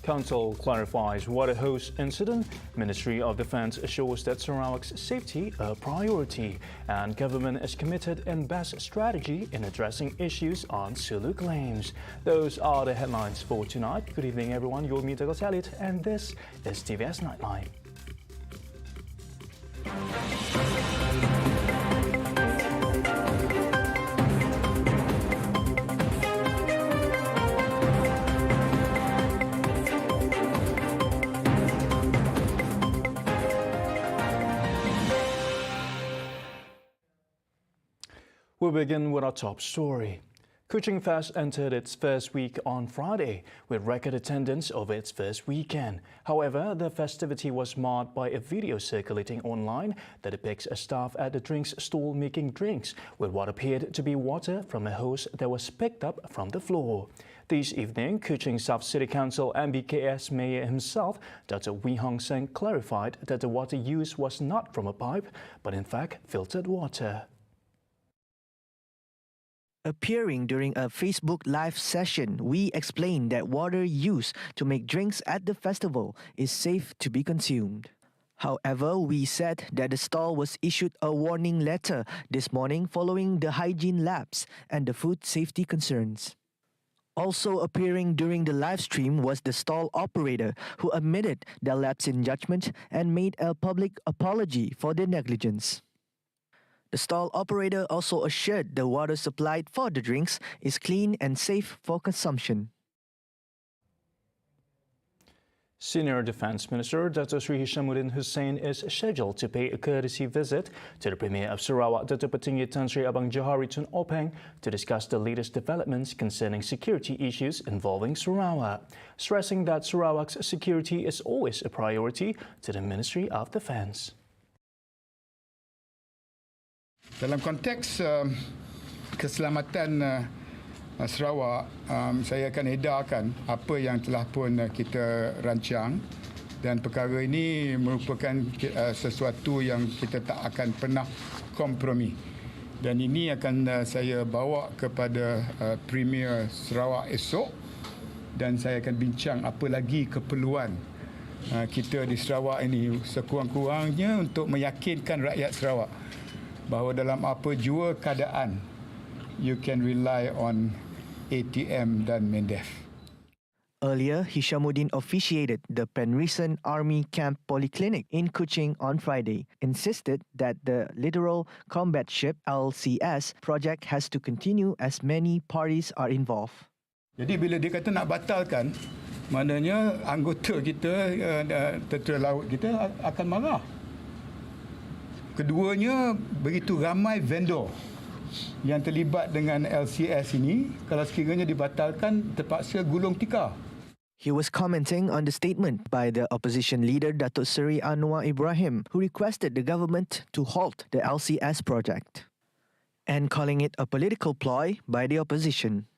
Council clarifies water hose incident. Ministry of Defence assures that Sarawak's safety a priority. And government is committed in best strategy in addressing issues on SULU claims. Those are the headlines for tonight. Good evening, everyone. You're me, Douglas Elliott, and this is TVS Nightline. We'll begin with our top story. Kuching Fest entered its first week on Friday, with record attendance over its first weekend. However, the festivity was marred by a video circulating online that depicts a staff at the drinks stall making drinks with what appeared to be water from a hose that was picked up from the floor. This evening, Kuching South City Council MBKS Mayor himself, Dr. Wee Hong Seng, clarified that the water used was not from a pipe, but in fact filtered water. Appearing during a Facebook Live session, we explained that water used to make drinks at the festival is safe to be consumed. However, we said that the stall was issued a warning letter this morning following the hygiene lapse and the food safety concerns. Also appearing during the live stream was the stall operator, who admitted their lapse in judgment and made a public apology for their negligence. The stall operator also assured the water supplied for the drinks is clean and safe for consumption. Senior Defence Minister Dr. Sri Hishamuddin Hussein is scheduled to pay a courtesy visit to the Premier of Sarawak, Dr. Petinggi Tan Sri Abang Johari Tun Openg, to discuss the latest developments concerning security issues involving Sarawak, stressing that Sarawak's security is always a priority to the Ministry of Defence. Dalam konteks keselamatan Sarawak, saya akan edarkan apa yang telah pun kita rancang, dan perkara ini merupakan sesuatu yang kita tak akan pernah kompromi. Dan ini akan saya bawa kepada Premier Sarawak esok, dan saya akan bincang apa lagi keperluan kita di Sarawak ini sekurang-kurangnya untuk meyakinkan rakyat Sarawak bahawa dalam apa jua keadaan you can rely on ATM dan MINDEF. Earlier, Hishamuddin officiated the Penrisen Army Camp Polyclinic in Kuching on Friday, insisted that the Littoral Combat Ship LCS project has to continue as many parties are involved. Jadi bila dia kata nak batalkan, maknanya anggota kita, tentera laut kita akan marah. Keduanya, begitu ramai vendor yang terlibat dengan LCS ini, kalau sekiranya dibatalkan, terpaksa gulung tikar. He was commenting on the statement by the opposition leader Datuk Seri Anwar Ibrahim, who requested the government to halt the LCS project, and calling it a political ploy by the opposition.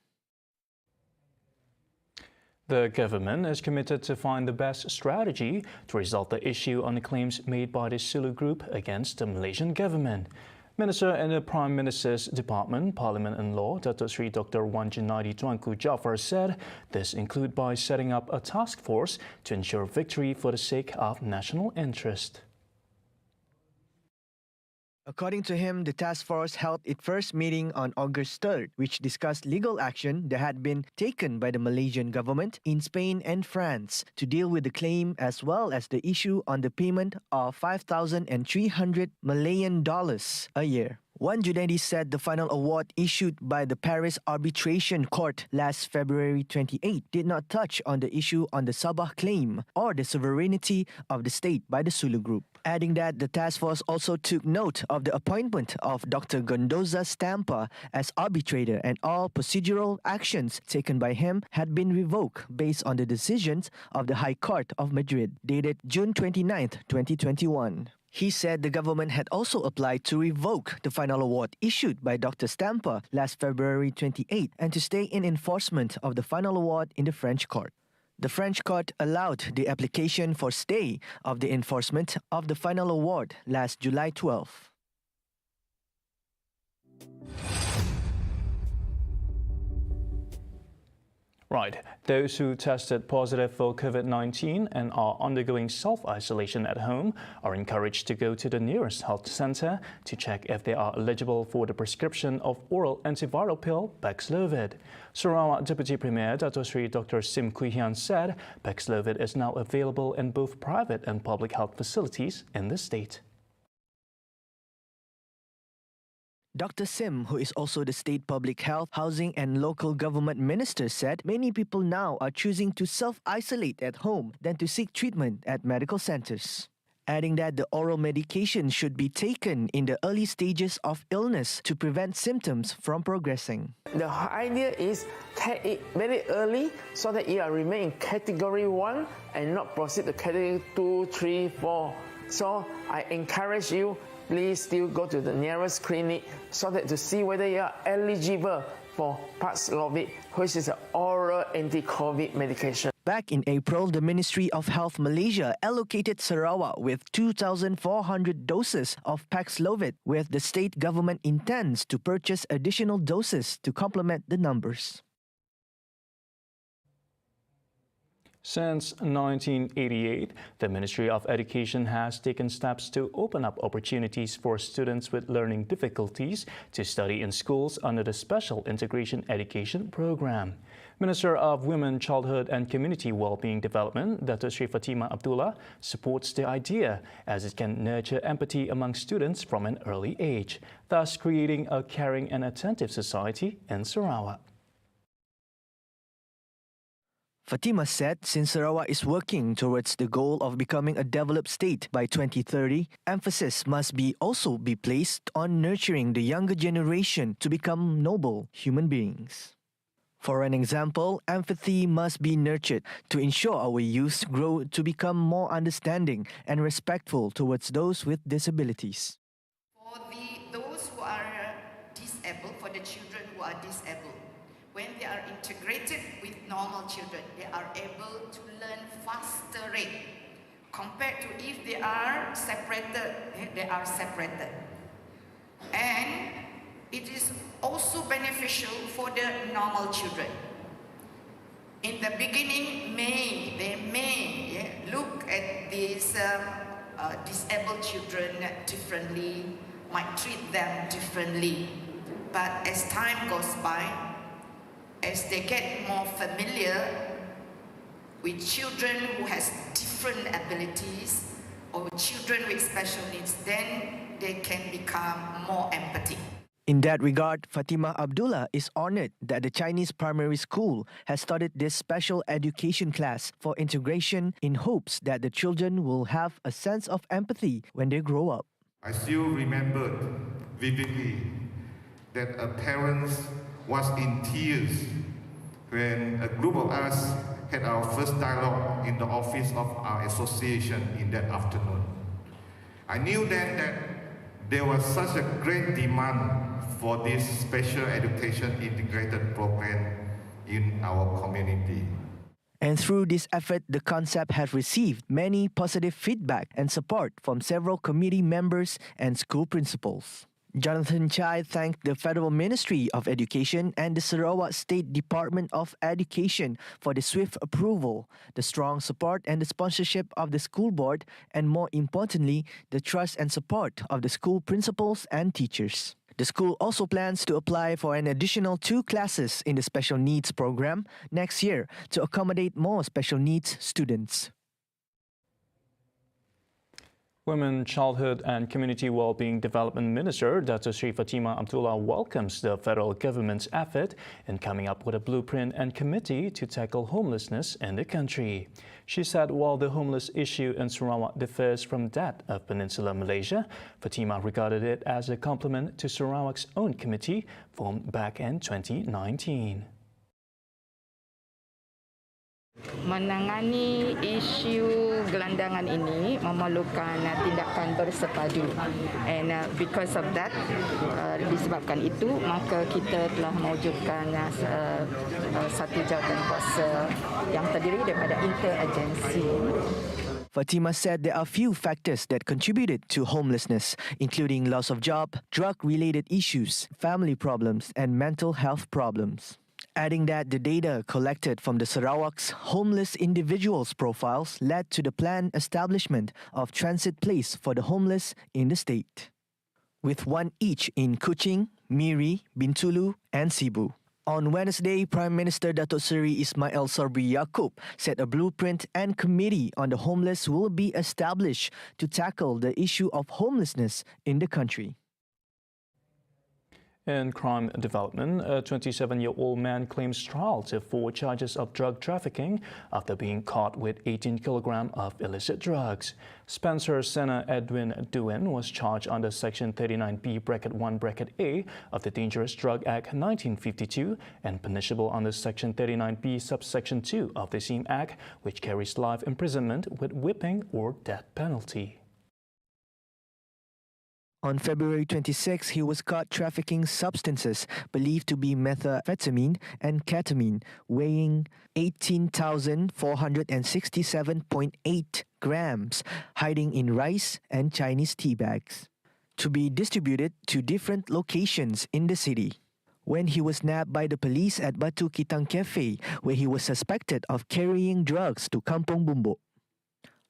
The government is committed to find the best strategy to resolve the issue on the claims made by the SULU group against the Malaysian government. Minister in the Prime Minister's Department, Parliament and Law, Datuk Sri Dr. Wan Junaidi Tuanku Jaafar, said this includes by setting up a task force to ensure victory for the sake of national interest. According to him, the task force held its first meeting on August 3rd, which discussed legal action that had been taken by the Malaysian government in Spain and France to deal with the claim, as well as the issue on the payment of $5,300 Malayan a year. Wan Junaidi said the final award issued by the Paris Arbitration Court last February 28 did not touch on the issue on the Sabah claim or the sovereignty of the state by the SULU group, adding that the task force also took note of the appointment of Dr. Gondoza Stampa as arbitrator, and all procedural actions taken by him had been revoked based on the decisions of the High Court of Madrid dated June 29, 2021. He said the government had also applied to revoke the final award issued by Dr. Stampa last February 28 and to stay in enforcement of the final award in the French court. The French court allowed the application for stay of the enforcement of the final award last July 12. Right. Those who tested positive for COVID-19 and are undergoing self-isolation at home are encouraged to go to the nearest health center to check if they are eligible for the prescription of oral antiviral pill Paxlovid. Sarawak Deputy Premier Dato Sri Dr. Sim Kui Hian said Paxlovid is now available in both private and public health facilities in the state. Dr. Sim, who is also the State Public Health, Housing and Local Government Minister, said many people now are choosing to self-isolate at home than to seek treatment at medical centers. Adding that the oral medication should be taken in the early stages of illness to prevent symptoms from progressing. The idea is take it very early so that you remain in category 1 and not proceed to category 2, 3, 4. So I encourage you, please still go to the nearest clinic so that to see whether you are eligible for Paxlovid, which is an oral anti-COVID medication. Back in April, the Ministry of Health Malaysia allocated Sarawak with 2,400 doses of Paxlovid, with the state government intends to purchase additional doses to complement the numbers. Since 1988, the Ministry of Education has taken steps to open up opportunities for students with learning difficulties to study in schools under the Special Integration Education Program. Minister of Women, Childhood and Community Wellbeing Development, Dato Sri Fatimah Abdullah, supports the idea as it can nurture empathy among students from an early age, thus creating a caring and attentive society in Sarawak. Fatimah said since Sarawak is working towards the goal of becoming a developed state by 2030, emphasis must also be placed on nurturing the younger generation to become noble human beings. For an example, empathy must be nurtured to ensure our youth grow to become more understanding and respectful towards those with disabilities. For those who are disabled, for the children who are disabled, when they are integrated with normal children, they are able to learn faster rate compared to if they are separated. And it is also beneficial for the normal children. In the beginning, they may look at these disabled children differently, might treat them differently. But as time goes by, as they get more familiar with children who has different abilities or children with special needs, then they can become more empathic. In that regard, Fatimah Abdullah is honored that the Chinese primary school has started this special education class for integration in hopes that the children will have a sense of empathy when they grow up. I still remembered vividly that a parent was in tears when a group of us had our first dialogue in the office of our association in that afternoon. I knew then that there was such a great demand for this special education integrated program in our community. And through this effort, the concept has received many positive feedback and support from several committee members and school principals. Jonathan Chai thanked the Federal Ministry of Education and the Sarawak State Department of Education for the swift approval, the strong support and the sponsorship of the school board, and more importantly, the trust and support of the school principals and teachers. The school also plans to apply for an additional 2 classes in the special needs program next year to accommodate more special needs students. Women, Childhood and Community Wellbeing Development Minister Dato Sri Fatimah Abdullah welcomes the federal government's effort in coming up with a blueprint and committee to tackle homelessness in the country. She said while the homeless issue in Sarawak differs from that of Peninsular Malaysia, Fatimah regarded it as a complement to Sarawak's own committee formed back in 2019. Menangani isu gelandangan ini memerlukan tindakan bersepadu, and because of that, disebabkan itu maka kita telah mewujudkan satu jawatan kuasa yang terdiri daripada interagensi. Fatimah said there are few factors that contributed to homelessness, including loss of job, drug-related issues, family problems, and mental health problems. adding that the data collected from the Sarawak's homeless individuals' profiles led to the planned establishment of transit place for the homeless in the state, with one each in Kuching, Miri, Bintulu and Sibu. On Wednesday, Prime Minister Datuk Seri Ismail Sabri Yaakob said a blueprint and committee on the homeless will be established to tackle the issue of homelessness in the country. In crime development, a 27-year-old man claims trial to 4 charges of drug trafficking after being caught with 18 kilograms of illicit drugs. Spencer Senna Edwin Duin was charged under Section 39B Bracket 1 Bracket A of the Dangerous Drug Act 1952 and punishable under Section 39B Subsection 2 of the same Act, which carries life imprisonment with whipping or death penalty. On February 26, he was caught trafficking substances believed to be methamphetamine and ketamine, weighing 18,467.8 grams, hiding in rice and Chinese tea bags, to be distributed to different locations in the city. When he was nabbed by the police at Batu Kitang Cafe, where he was suspected of carrying drugs to Kampong Bumbok.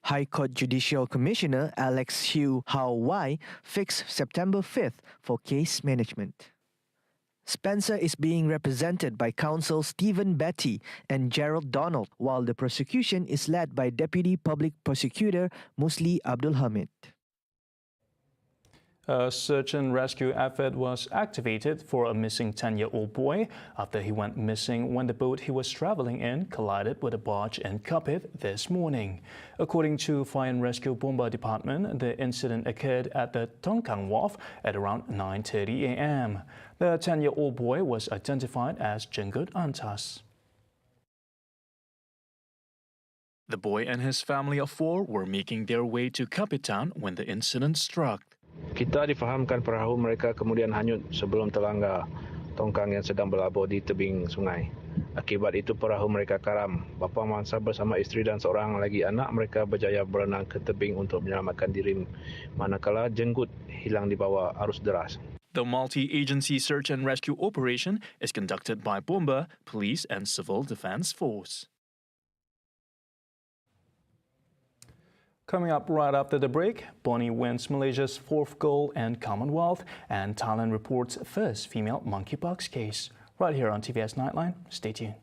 High Court Judicial Commissioner Alex Hugh How Wai fixed September 5th for case management. Spencer is being represented by counsel Stephen Betty and Gerald Donald, while the prosecution is led by Deputy Public Prosecutor Musli Abdul Hamid. A search and rescue effort was activated for a missing 10-year-old boy after he went missing when the boat he was traveling in collided with a barge in Kapit this morning. According to Fire and Rescue Bomba Department, the incident occurred at the Tongkang Wharf at around 9:30 a.m. The 10-year-old boy was identified as Jenggut Antas. The boy and his family of 4 were making their way to Kapit Town when the incident struck. Kita difahamkan perahu mereka kemudian hanyut sebelum terlanggar tongkang yang sedang berlabuh di tebing sungai. Akibat itu perahu mereka karam. Bapa mangsa bersama isteri dan seorang lagi anak mereka berjaya berenang ke tebing untuk menyelamatkan diri, manakala Jenggut hilang di bawah arus deras. The multi-agency search and rescue operation is conducted by Bomba, Police and Civil Defence Force. Coming up right after the break, Bonnie wins Malaysia's 4th gold and Commonwealth, and Thailand reports first female monkeypox case. Right here on TVS Nightline. Stay tuned.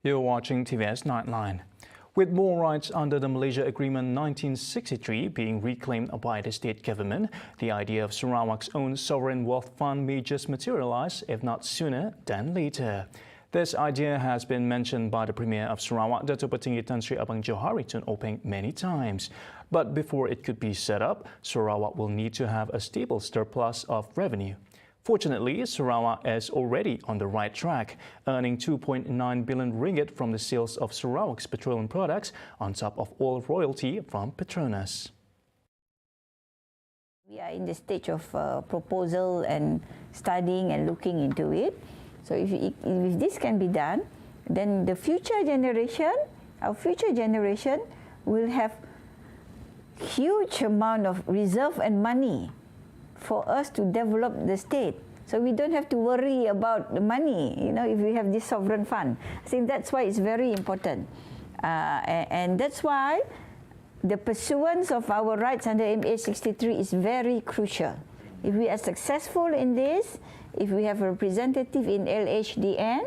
You're watching TVS Nightline. With more rights under the Malaysia Agreement 1963 being reclaimed by the state government, the idea of Sarawak's own sovereign wealth fund may just materialize, if not sooner than later. This idea has been mentioned by the Premier of Sarawak, Datuk Petinggi Tan Sri Abang Johari Tun Openg, many times. But before it could be set up, Sarawak will need to have a stable surplus of revenue. Fortunately, Sarawak is already on the right track, earning 2.9 billion ringgit from the sales of Sarawak's petroleum products on top of oil royalty from Petronas. We are in the stage of proposal and studying and looking into it. So if this can be done, then the future generation, our future generation will have huge amount of reserve and money for us to develop the state. So we don't have to worry about the money, if we have this sovereign fund. I think that's why it's very important. And that's why the pursuance of our rights under MA 63 is very crucial. If we are successful in this, if we have a representative in LHDN,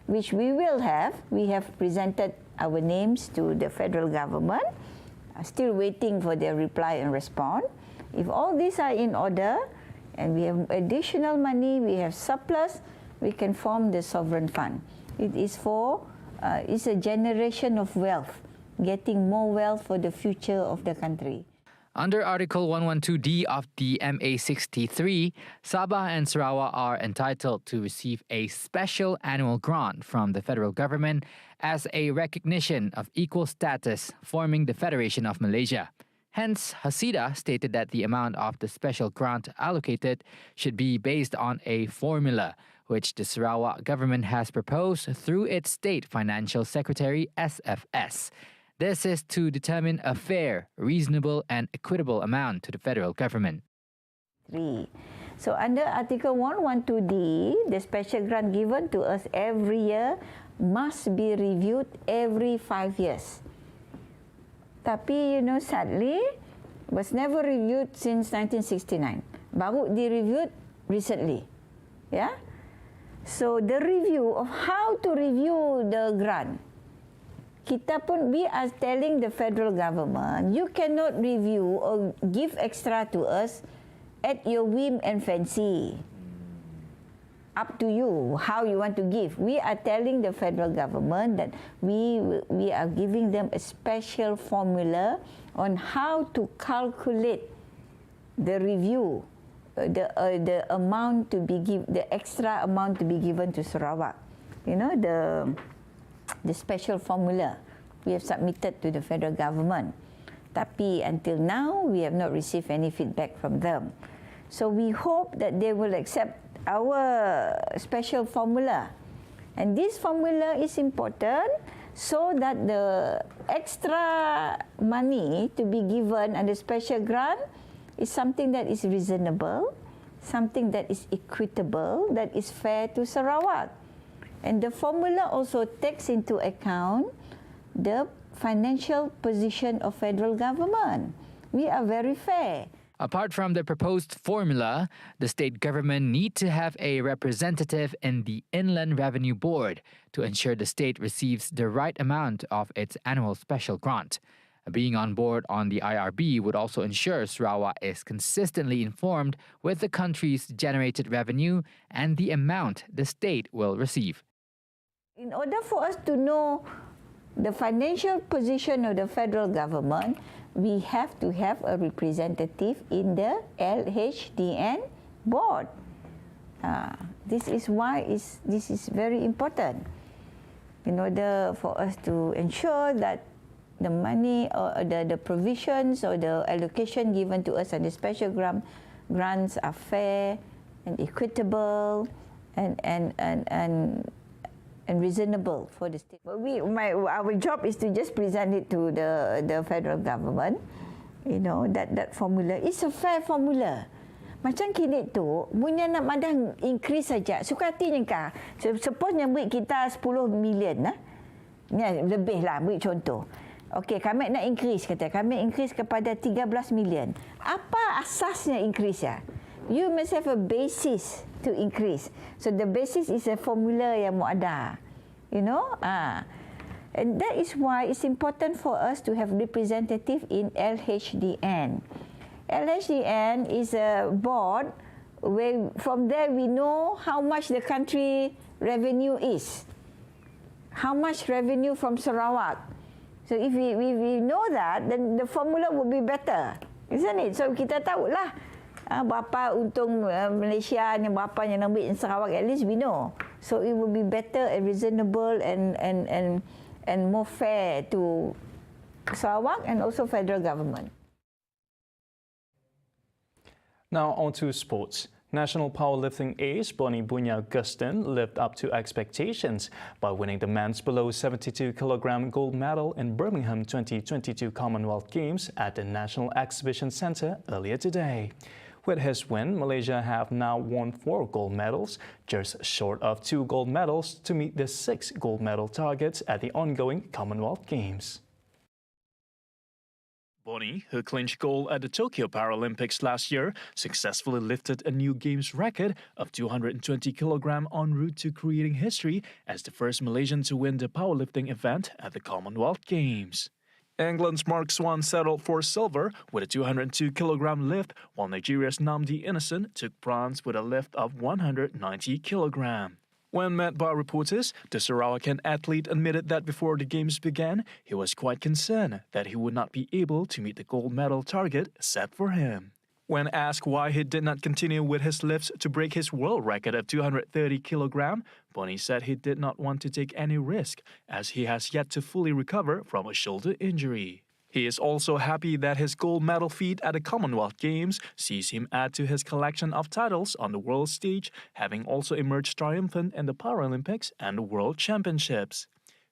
which we will have, we have presented our names to the federal government, still waiting for their reply and respond. If all these are in order, and we have additional money, we have surplus, we can form the sovereign fund. It is it's a generation of wealth, getting more wealth for the future of the country. Under Article 112D of the MA 63, Sabah and Sarawak are entitled to receive a special annual grant from the federal government as a recognition of equal status forming the Federation of Malaysia. Hence, Hasida stated that the amount of the special grant allocated should be based on a formula, which the Sarawak government has proposed through its State Financial Secretary, SFS. This is to determine a fair, reasonable and equitable amount to the federal government. So under Article 112D, the special grant given to us every year must be reviewed every 5 years. Tapi, sadly, was never reviewed since 1969. Baru di-reviewed recently. Yeah? So the review of how to review the grant, we are telling the federal government, you cannot review or give extra to us at your whim and fancy. Up to you, how you want to give. We are telling the federal government that we are giving them a special formula on how to calculate the review, the amount to be the extra amount to be given to Sarawak. The special formula we have submitted to the federal government. Tapi until now, we have not received any feedback from them. So we hope that they will accept our special formula. And this formula is important so that the extra money to be given under special grant is something that is reasonable, something that is equitable, that is fair to Sarawak. And the formula also takes into account the financial position of federal government. We are very fair. Apart from the proposed formula, the state government need to have a representative in the Inland Revenue Board to ensure the state receives the right amount of its annual special grant. Being on board on the IRB would also ensure Sarawak is consistently informed with the country's generated revenue and the amount the state will receive. In order for us to know the financial position of the federal government, we have to have a representative in the LHDN board. This is why this is very important. In order for us to ensure that the money or the provisions or the allocation given to us under special grants are fair and equitable and reasonable for the state. But our job is to just present it to the federal government. That formula is a fair formula. Macam kini tu, punya nak madang increase saja. Suka hatinya kah? Suppose yang buat kita 10 million lebih lah, buat contoh. Okey, kami nak increase kata. Kami increase kepada 13 million. Apa asasnya increase ya? You must have a basis to increase. So the basis is a formula yang mau ada. And that is why it's important for us to have representative in LHDN. LHDN is a board where from there we know how much the country revenue is. How much revenue from Sarawak. So if we know that, then the formula will be better. Isn't it? So kita tahulah berapa untung Malaysia ni, berapa yang nak ambil in Sarawak, at least we know. So it will be better and reasonable and more fair to Sarawak and also federal government. Now on to sports. National powerlifting ace Boni Bunya Gustin lived up to expectations by winning the men's below 72 kilogram gold medal in Birmingham 2022 Commonwealth Games at the National Exhibition Centre earlier today. With his win, Malaysia have now won 4 gold medals, just short of 2 gold medals to meet the 6 gold medal targets at the ongoing Commonwealth Games. Boni, who clinched gold at the Tokyo Paralympics last year, successfully lifted a new Games record of 220 kilogram en route to creating history as the first Malaysian to win the powerlifting event at the Commonwealth Games. England's Mark Swan settled for silver with a 202 kilogram lift, while Nigeria's Nnamdi Innocent took bronze with a lift of 190 kilogram. When met by reporters, the Sarawakan athlete admitted that before the Games began, he was quite concerned that he would not be able to meet the gold medal target set for him. When asked why he did not continue with his lifts to break his world record of 230 kilogram, Boni said he did not want to take any risk as he has yet to fully recover from a shoulder injury. He is also happy that his gold medal feat at the Commonwealth Games sees him add to his collection of titles on the world stage, having also emerged triumphant in the Paralympics and the World Championships.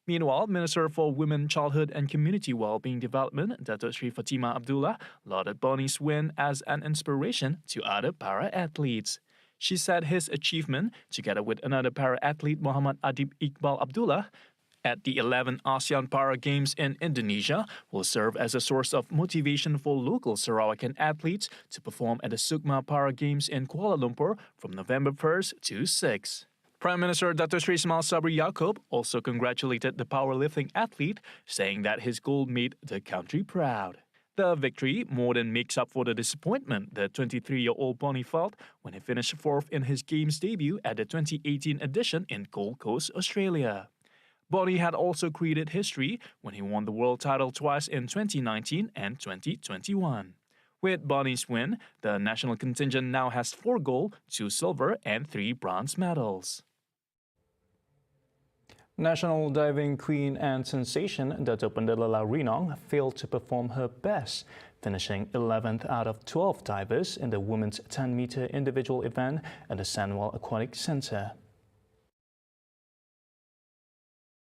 Meanwhile, Minister for Women, Childhood and Community Wellbeing Development, Datuk Sri Fatimah Abdullah, lauded Boni's win as an inspiration to other para-athletes. She said his achievement, together with another para-athlete Muhammad Adib Iqbal Abdullah, at the 11th ASEAN Para Games in Indonesia will serve as a source of motivation for local Sarawakan athletes to perform at the Sukma Para Games in Kuala Lumpur from November 1st to 6th. Prime Minister Datuk Sri Ismail Sabri Yaakob also congratulated the powerlifting athlete, saying that his gold made the country proud. The victory more than makes up for the disappointment the 23-year-old Boni felt when he finished 4th in his Games debut at the 2018 edition in Gold Coast, Australia. Boni had also created history when he won the world title twice in 2019 and 2021. With Boni's win, the national contingent now has 4 gold, 2 silver and 3 bronze medals. National diving queen and sensation Datuk Pendelala Rinong failed to perform her best, finishing 11th out of 12 divers in the women's 10-meter individual event at the Sandwell Aquatic Centre.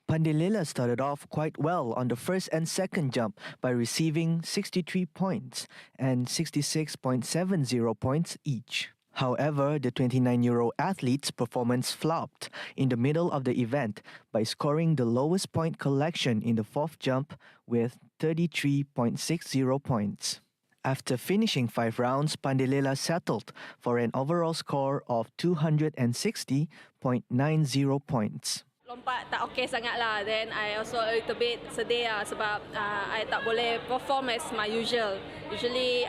Pendelala started off quite well on the first and second jump by receiving 63 points and 66.70 points each. However, the 29-year-old athlete's performance flopped in the middle of the event by scoring the lowest point collection in the 4th jump with 33.60 points. After finishing 5 rounds, Pendelala settled for an overall score of 260.90 points. Lompat tak okey sangat lah. Then I also a little bit sedih lah sebab I tak boleh perform as my usual. Usually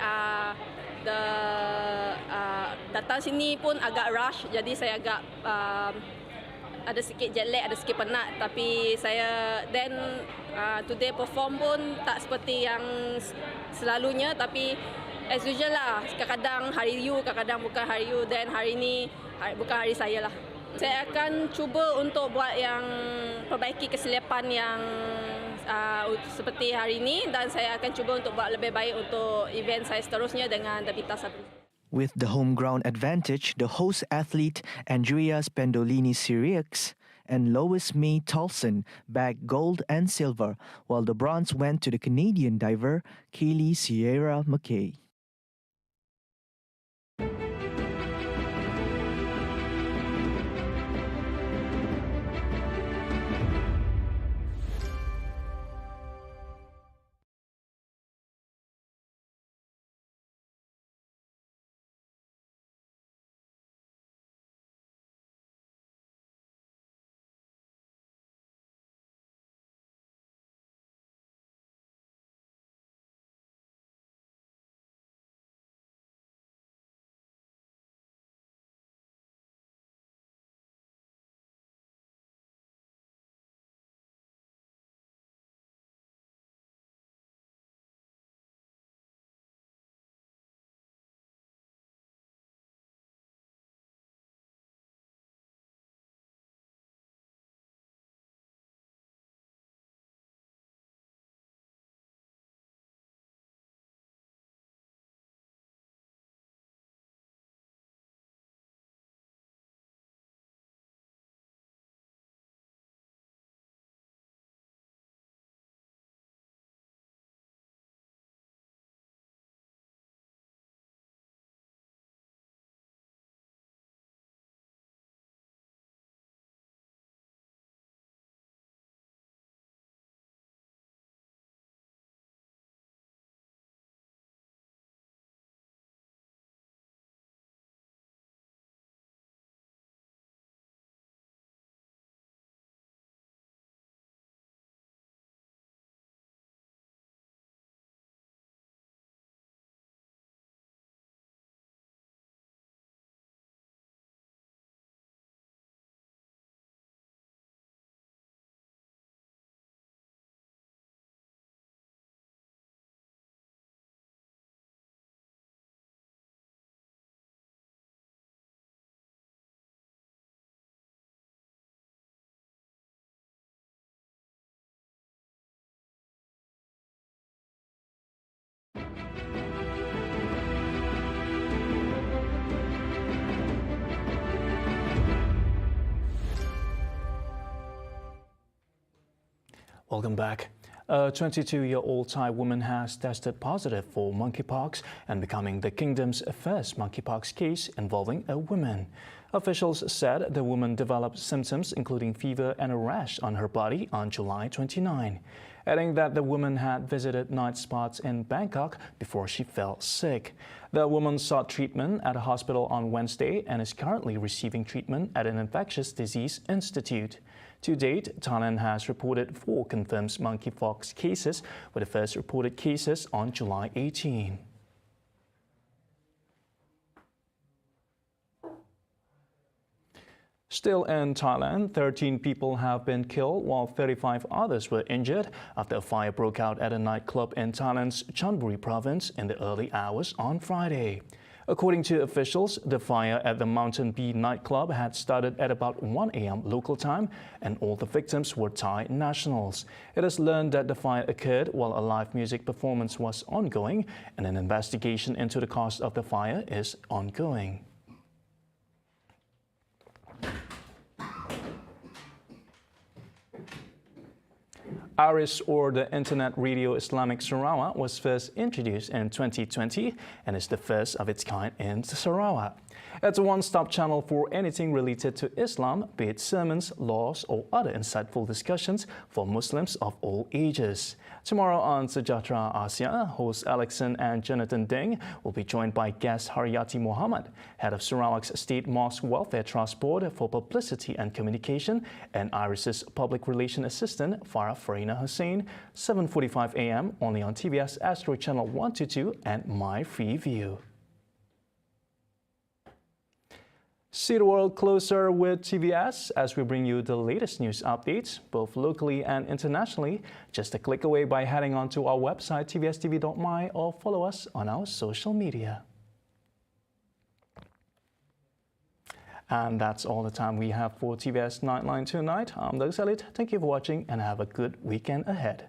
datang sini pun agak rush, jadi saya agak ada sikit jet lag, ada sikit penat. Tapi saya today perform pun tak seperti yang selalunya, tapi as usual lah. Kadang-kadang hari you, kadang-kadang bukan hari you. Dan hari ni bukan hari saya lah. Saya akan cuba untuk buat yang perbaiki kesilapan yang seperti hari ini, dan saya akan cuba untuk buat lebih baik untuk event saya seterusnya dengan Davita Sabri. With the home ground advantage, the host athlete Andrea Spendolini-Siriax and Lois May Tolson bagged gold and silver, while the bronze went to the Canadian diver Kaylee Sierra McKay. Welcome back. A 22-year-old Thai woman has tested positive for monkeypox and becoming the kingdom's first monkeypox case involving a woman. Officials said the woman developed symptoms including fever and a rash on her body on July 29, adding that the woman had visited night spots in Bangkok before she fell sick. The woman sought treatment at a hospital on Wednesday and is currently receiving treatment at an infectious disease institute. To date, Thailand has reported 4 confirmed monkeypox cases, with the first reported cases on July 18. Still in Thailand, 13 people have been killed while 35 others were injured after a fire broke out at a nightclub in Thailand's Chonburi province in the early hours on Friday. According to officials, the fire at the Mountain Bee nightclub had started at about 1 a.m. local time, and all the victims were Thai nationals. It is learned that the fire occurred while a live music performance was ongoing, and an investigation into the cause of the fire is ongoing. IRIS, or the Internet Radio Islamic Sarawak, was first introduced in 2020 and is the first of its kind in Sarawak. It's a one-stop channel for anything related to Islam, be it sermons, laws, or other insightful discussions for Muslims of all ages. Tomorrow on Sejahtera Asia, hosts Alexan and Jonathan Deng will be joined by guest Haryati Mohammed, head of Sarawak's State Mosque Welfare Trust Board for Publicity and Communication, and IRIS's Public Relations Assistant Farah Farina Hussain, 7:45 a.m. only on TVS Astro Channel 122 and My Free View. See the world closer with TVS as we bring you the latest news updates, both locally and internationally, just a click away by heading on to our website TVSTVMY or follow us on our social media. And that's all the time we have for TVS Nightline tonight. I'm Doug Salit. Thank you for watching and have a good weekend ahead.